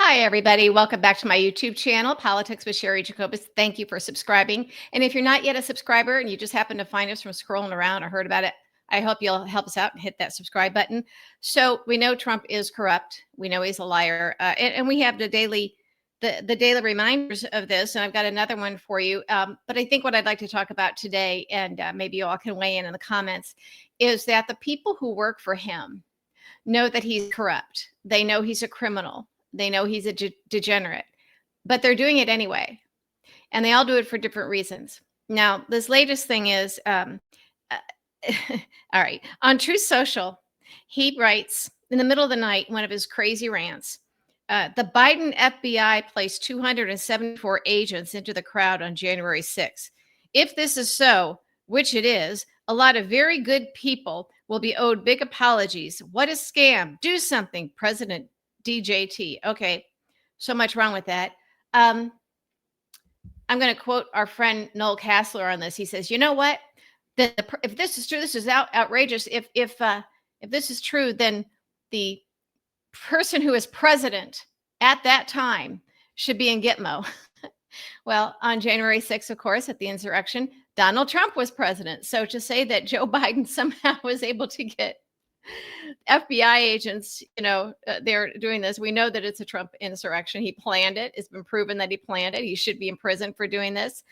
Hi, everybody. Welcome back to my YouTube channel, Politics with Sherry Jacobus. Thank you for subscribing. And if you're not yet a subscriber and you just happen to find us from scrolling around or heard about it, I hope you'll help us out and hit that subscribe button. So we know Trump is corrupt. We know he's a liar, and we have the daily reminders of this. And I've got another one for you. But I think what I'd like to talk about today, and maybe you all can weigh in the comments, is that the people who work for him know that he's corrupt. They know he's a criminal. They know he's a degenerate, but they're doing it anyway. And they all do it for different reasons. Now, this latest thing is, uh, all right, on Truth Social, he writes in the middle of the night, one of his crazy rants. The Biden FBI placed 274 agents into the crowd on January 6th. If this is so, which it is, a lot of very good people will be owed big apologies. What a scam. Do something, President DJT. Okay, so much wrong with that. I'm going to quote our friend Noel Kassler on this. He says, "You know what? If this is true, this is outrageous. If this is true, then the person who is president at that time should be in Gitmo." Well, on January 6th, of course, at the insurrection, Donald Trump was president. So to say that Joe Biden somehow was able to get FBI agents, they're doing this. We know that it's a Trump insurrection. He planned it. It's been proven that he planned it. He should be in prison for doing this.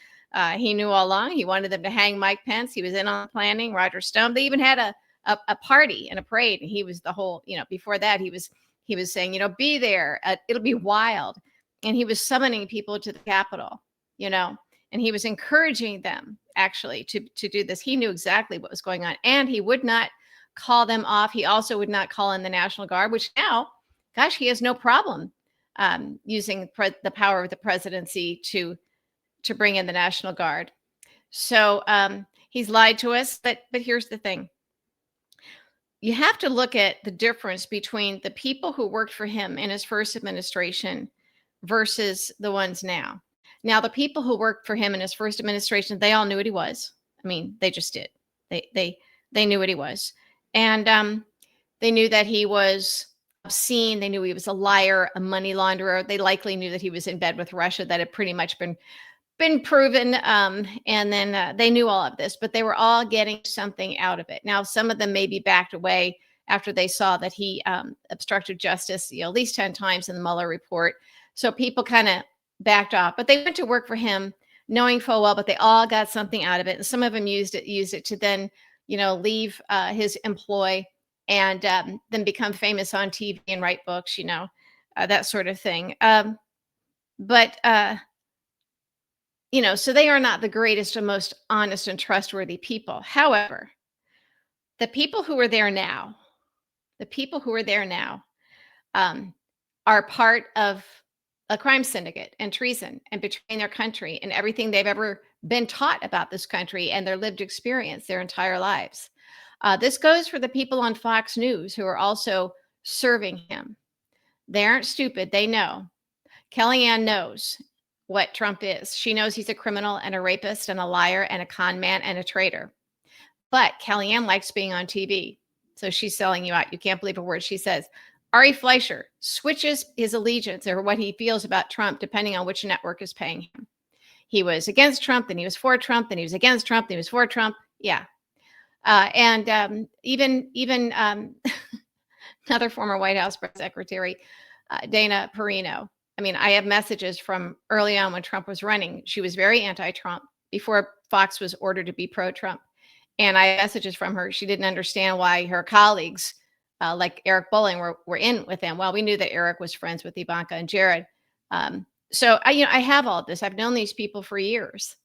He knew all along. He wanted them to hang Mike Pence. He was in on planning. Roger Stone. They even had a party and a parade, and he was the whole. Before that, he was saying, be there. It'll be wild, and he was summoning people to the Capitol. And he was encouraging them actually to do this. He knew exactly what was going on, and he would not call them off. He also would not call in the National Guard, which now, gosh, he has no problem using the power of the presidency to bring in the National Guard. So he's lied to us. But here's the thing. You have to look at the difference between the people who worked for him in his first administration versus the ones now. Now, the people who worked for him in his first administration, they all knew what he was. I mean, they just did. They knew what he was. And they knew that he was obscene. They knew he was a liar, a money launderer. They likely knew that he was in bed with Russia. That had pretty much been proven. And then they knew all of this, but they were all getting something out of it. Now, some of them maybe backed away after they saw that he obstructed justice, at least 10 times in the Mueller report. So people kind of backed off, but they went to work for him knowing full well, but they all got something out of it. And some of them used it to then, leave his employ and then become famous on TV and write books, that sort of thing. But so they are not the greatest and most honest and trustworthy people. However, the people who are there now, are part of a crime syndicate and treason and betraying their country and everything they've ever been taught about this country and their lived experience their entire lives. This goes for the people on Fox News who are also serving him. They aren't stupid. They know. Kellyanne knows what Trump is. She knows he's a criminal and a rapist and a liar and a con man and a traitor. But Kellyanne likes being on TV. So she's selling you out. You can't believe a word she says. Ari Fleischer switches his allegiance or what he feels about Trump depending on which network is paying him. He was against Trump, then he was for Trump, then he was against Trump, then he was for Trump. Yeah. And even another former White House press secretary, Dana Perino. I mean, I have messages from early on when Trump was running. She was very anti-Trump before Fox was ordered to be pro-Trump. And I have messages from her. She didn't understand why her colleagues, like Eric Bolling, were in with him. Well, we knew that Eric was friends with Ivanka and Jared. So I have all of this. I've known these people for years.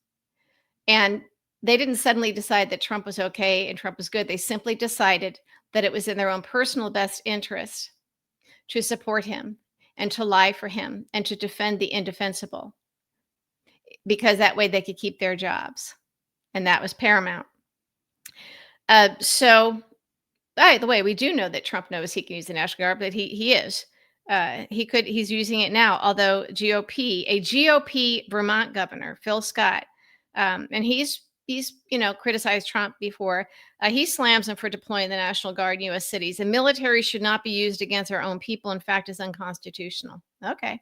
And they didn't suddenly decide that Trump was okay and Trump was good. They simply decided that it was in their own personal best interest to support him and to lie for him and to defend the indefensible, because that way they could keep their jobs. And that was paramount. So, by the way, we do know that Trump knows he can use the National Guard, but he is. He's using it now, although a GOP Vermont governor, Phil Scott, and he's he's criticized Trump before. He slams him for deploying the National Guard in U.S. cities. The military should not be used against our own people. In fact, is unconstitutional. Okay,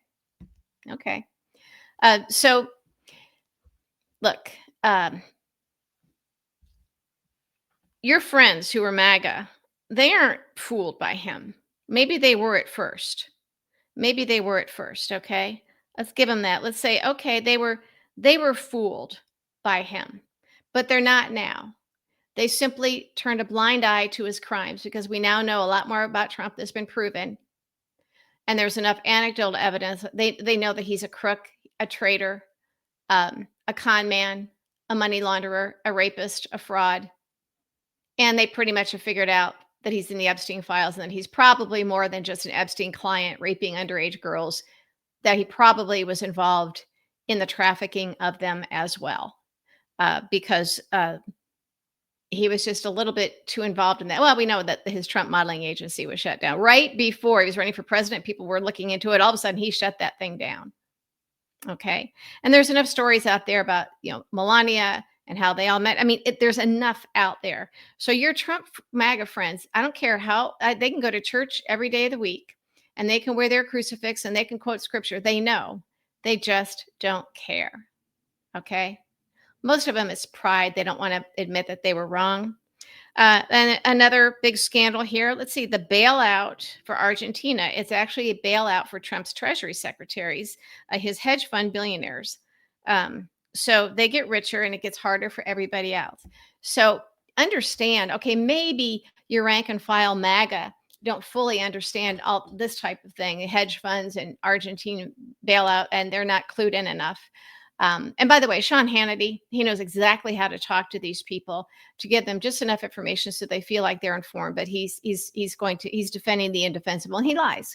okay. So look, your friends who are MAGA, they aren't fooled by him. Maybe they were at first. Maybe they were at first. Okay, let's give them that. Let's say, okay, they were fooled by him, but they're not now. They simply turned a blind eye to his crimes because we now know a lot more about Trump that's been proven. And there's enough anecdotal evidence. They know that he's a crook, a traitor, a con man, a money launderer, a rapist, a fraud. And they pretty much have figured out that he's in the Epstein files and that he's probably more than just an Epstein client raping underage girls, that he probably was involved in the trafficking of them as well. Because he was just a little bit too involved in that. Well, we know that his Trump modeling agency was shut down right before he was running for president. People were looking into it. All of a sudden, he shut that thing down. Okay. And there's enough stories out there about, Melania and how they all met. I mean, there's enough out there. So your Trump MAGA friends, I don't care how they can go to church every day of the week and they can wear their crucifix and they can quote scripture. They know. They just don't care. Okay. Most of them it's pride. They don't want to admit that they were wrong. And another big scandal here. Let's see, the bailout for Argentina. It's actually a bailout for Trump's Treasury secretaries, his hedge fund billionaires. So they get richer and it gets harder for everybody else. So understand, okay, maybe your rank and file MAGA don't fully understand all this type of thing, hedge funds and Argentine bailout, and they're not clued in enough. And by the way, Sean Hannity, he knows exactly how to talk to these people to give them just enough information so they feel like they're informed. But he's defending the indefensible, and he lies.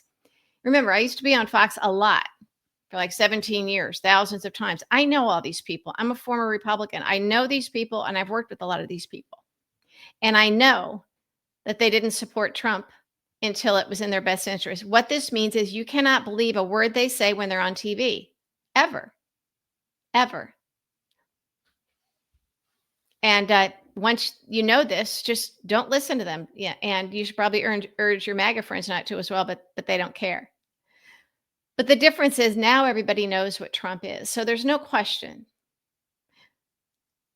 Remember, I used to be on Fox a lot for like 17 years, thousands of times. I know all these people. I'm a former Republican. I know these people, and I've worked with a lot of these people. And I know that they didn't support Trump until it was in their best interest. What this means is you cannot believe a word they say when they're on TV, ever. Ever. And once you know this, just don't listen to them. Yeah, and you should probably urge your MAGA friends not to as well, but they don't care. But the difference is now everybody knows what Trump is, so there's no question.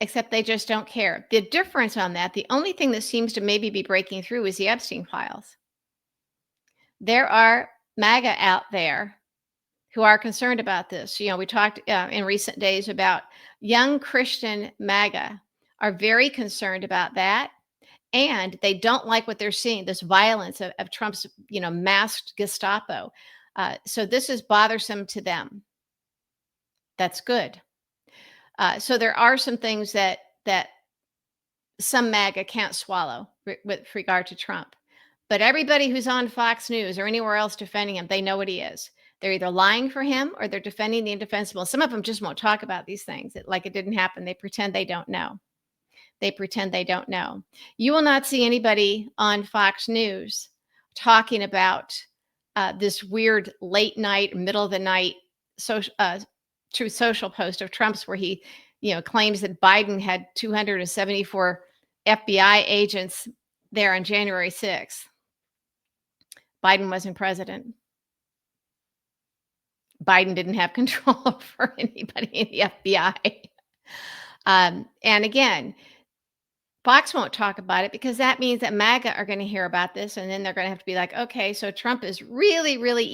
Except they just don't care. The difference on that, the only thing that seems to maybe be breaking through is the Epstein files. There are MAGA out there who are concerned about this. We talked in recent days about young Christian MAGA are very concerned about that. And they don't like what they're seeing, this violence of Trump's, masked Gestapo. So this is bothersome to them. That's good. So there are some things that some MAGA can't swallow with regard to Trump. But everybody who's on Fox News or anywhere else defending him, they know what he is. They're either lying for him or they're defending the indefensible. Some of them just won't talk about these things like it didn't happen. They pretend they don't know. They pretend they don't know. You will not see anybody on Fox News talking about this weird late night, middle of the night Truth Social post of Trump's where he, claims that Biden had 274 FBI agents there on January 6th. Biden wasn't president. Biden didn't have control over anybody in the FBI. And again, Fox won't talk about it because that means that MAGA are going to hear about this, and then they're going to have to be like, okay, so Trump is really, really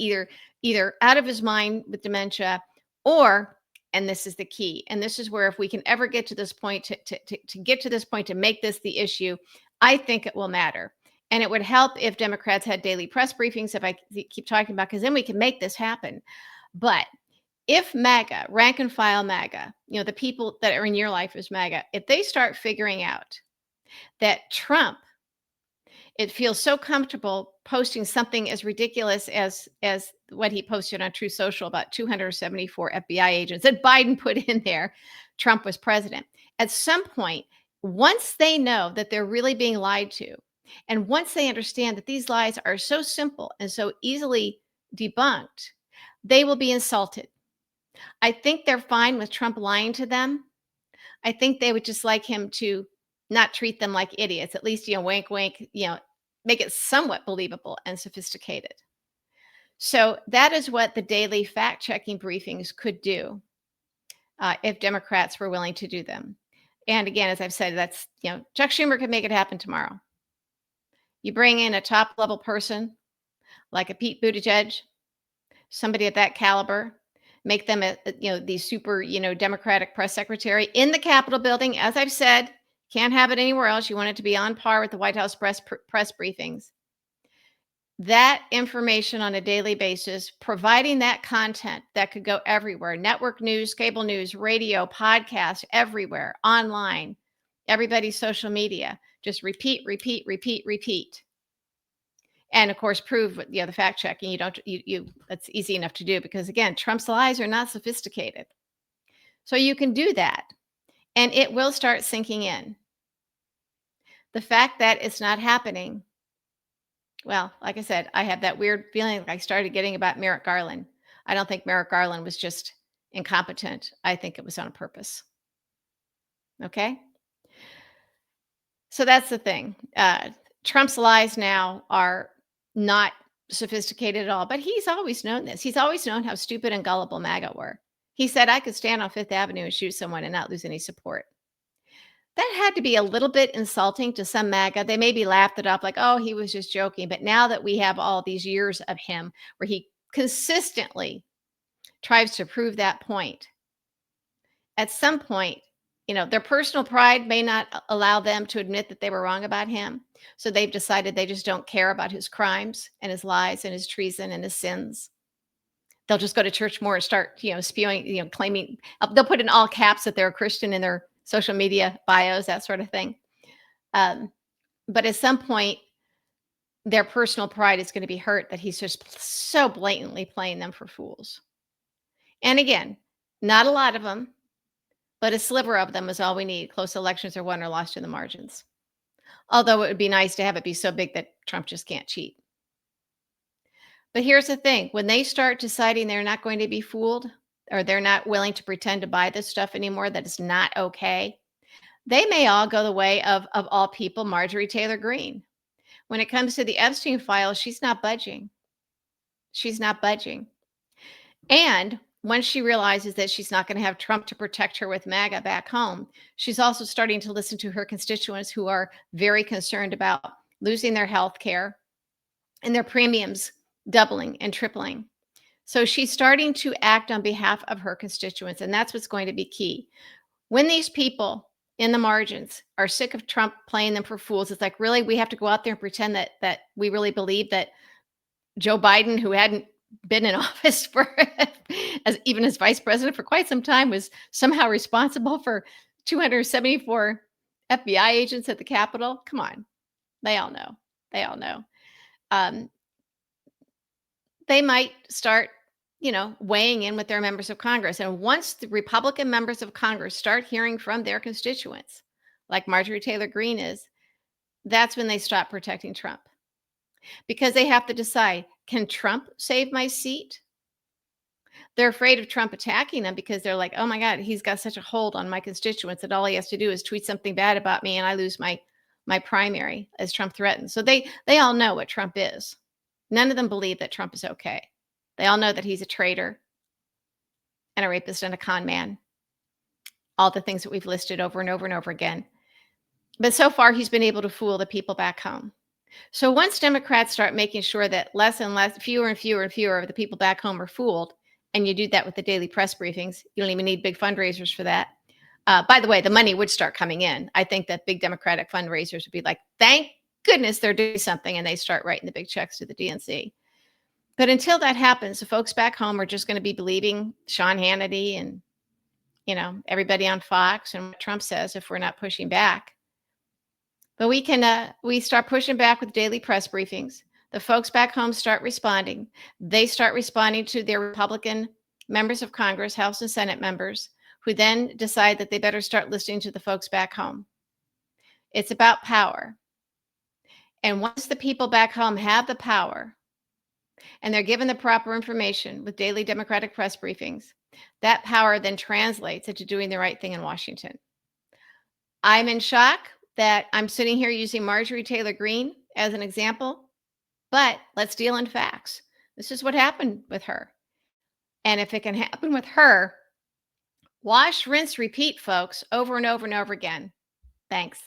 either out of his mind with dementia, or, and this is the key, and this is where if we can ever get to this point to get to this point to make this the issue, I think it will matter. And it would help if Democrats had daily press briefings, if I keep talking about, because then we can make this happen. But if MAGA, rank and file MAGA, the people that are in your life as MAGA, if they start figuring out that Trump, it feels so comfortable posting something as ridiculous as what he posted on Truth Social about 274 FBI agents that Biden put in there, Trump was president. At some point, once they know that they're really being lied to, and once they understand that these lies are so simple and so easily debunked, they will be insulted. I think they're fine with Trump lying to them I think they would just like him to not treat them like idiots. At least, wink, wink, make it somewhat believable and sophisticated. So that is what the daily fact checking briefings could do if Democrats were willing to do them. And again, as I've said, that's, Chuck Schumer could make it happen tomorrow. You bring in a top level person like a Pete Buttigieg, somebody at that caliber, make them the super, Democratic press secretary in the Capitol building. As I've said, can't have it anywhere else. You want it to be on par with the White House press briefings. That information on a daily basis, providing that content that could go everywhere, network news, cable news, radio, podcast, everywhere, online, everybody's social media, just repeat, repeat, repeat, repeat. And of course, prove with the fact checking. That's easy enough to do because again, Trump's lies are not sophisticated. So you can do that and it will start sinking in. The fact that it's not happening, well, like I said, I have that weird feeling like I started getting about Merrick Garland. I don't think Merrick Garland was just incompetent. I think it was on purpose. Okay? So that's the thing. Trump's lies now are not sophisticated at all, but he's always known this. He's always known how stupid and gullible MAGA were. He said, I could stand on Fifth Avenue and shoot someone and not lose any support. That had to be a little bit insulting to some MAGA. They maybe laughed it off like, oh, he was just joking. But now that we have all these years of him where he consistently tries to prove that point, at some point, their personal pride may not allow them to admit that they were wrong about him. So they've decided they just don't care about his crimes and his lies and his treason and his sins. They'll just go to church more and start, spewing, claiming, they'll put in all caps that they're a Christian in their social media bios, that sort of thing. But at some point, their personal pride is going to be hurt that he's just so blatantly playing them for fools. And again, not a lot of them, but a sliver of them is all we need. Close elections are won or lost in the margins. Although it would be nice to have it be so big that Trump just can't cheat. But here's the thing. When they start deciding they're not going to be fooled or they're not willing to pretend to buy this stuff anymore, that it's not okay, they may all go the way of all people, Marjorie Taylor Greene. When it comes to the Epstein file, she's not budging. She's not budging. And once she realizes that she's not going to have Trump to protect her with MAGA back home, she's also starting to listen to her constituents who are very concerned about losing their health care and their premiums doubling and tripling. So she's starting to act on behalf of her constituents, and that's what's going to be key. When these people in the margins are sick of Trump playing them for fools, it's like, really, we have to go out there and pretend that we really believe that Joe Biden, who hadn't been in office for even as vice president for quite some time, was somehow responsible for 274 FBI agents at the Capitol. Come on. They all know. They all know. They might start, weighing in with their members of Congress. And once the Republican members of Congress start hearing from their constituents, like Marjorie Taylor Greene is, that's when they stop protecting Trump. Because they have to decide, can Trump save my seat? They're afraid of Trump attacking them because they're like, oh my God, he's got such a hold on my constituents that all he has to do is tweet something bad about me and I lose my primary, as Trump threatens. So they all know what Trump is. None of them believe that Trump is okay. They all know that he's a traitor and a rapist and a con man. All the things that we've listed over and over and over again. But so far, he's been able to fool the people back home. So once Democrats start making sure that less and less, fewer and fewer and fewer of the people back home are fooled, and you do that with the daily press briefings, you don't even need big fundraisers for that. By the way, the money would start coming in. I think that big Democratic fundraisers would be like, thank goodness they're doing something, and they start writing the big checks to the DNC. But until that happens, the folks back home are just going to be believing Sean Hannity and, everybody on Fox and what Trump says if we're not pushing back. But we start pushing back with daily press briefings. The folks back home start responding. They start responding to their Republican members of Congress, House and Senate members, who then decide that they better start listening to the folks back home. It's about power. And once the people back home have the power and they're given the proper information with daily Democratic press briefings, that power then translates into doing the right thing in Washington. I'm in shock that I'm sitting here using Marjorie Taylor Greene as an example, but let's deal in facts. This is what happened with her. And if it can happen with her, wash, rinse, repeat, folks, over and over and over again. Thanks.